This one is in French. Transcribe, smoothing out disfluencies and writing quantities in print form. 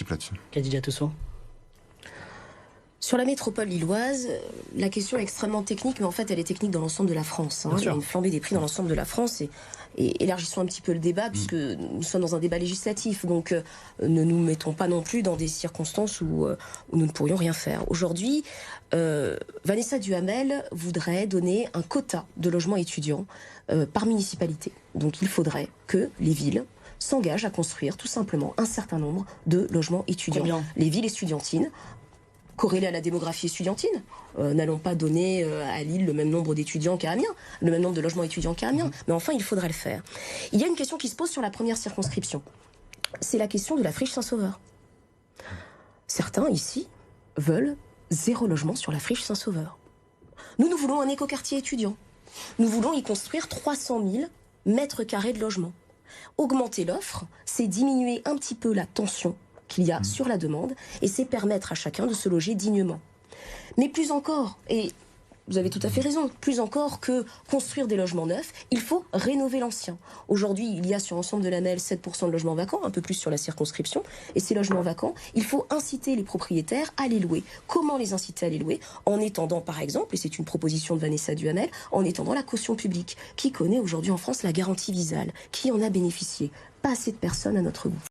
exemple là-dessus. Khadija Tousso. Sur la métropole lilloise, la question est extrêmement technique, mais en fait, elle est technique dans l'ensemble de la France. Il y a une flambée des prix dans l'ensemble de la France. Et élargissons un petit peu le débat, puisque nous sommes dans un débat législatif. Donc, ne nous mettons pas non plus dans des circonstances où nous ne pourrions rien faire. Aujourd'hui, Vanessa Duhamel voudrait donner un quota de logements étudiants par municipalité. Donc, il faudrait que les villes s'engagent à construire tout simplement un certain nombre de logements étudiants. Combien ? Les villes estudiantines, corrélé à la démographie estudiantine. N'allons pas donner à Lille le même nombre d'étudiants qu'à Amiens, le même nombre de logements étudiants qu'à Amiens, mais enfin, il faudrait le faire. Il y a une question qui se pose sur la première circonscription. C'est la question de la friche Saint-Sauveur. Certains, ici, veulent 0 logement sur la friche Saint-Sauveur. Nous voulons un écoquartier étudiant. Nous voulons y construire 300 000 mètres carrés de logement. Augmenter l'offre, c'est diminuer un petit peu la tension qu'il y a sur la demande, et c'est permettre à chacun de se loger dignement. Mais plus encore, et vous avez tout à fait raison, plus encore que construire des logements neufs, il faut rénover l'ancien. Aujourd'hui, il y a sur l'ensemble de la MEL 7% de logements vacants, un peu plus sur la circonscription, et ces logements vacants, il faut inciter les propriétaires à les louer. Comment les inciter à les louer ? En étendant, par exemple, et c'est une proposition de Vanessa Duhamel, en étendant la caution publique. Qui connaît aujourd'hui en France la garantie Visale ? Qui en a bénéficié ? Pas assez de personnes à notre goût.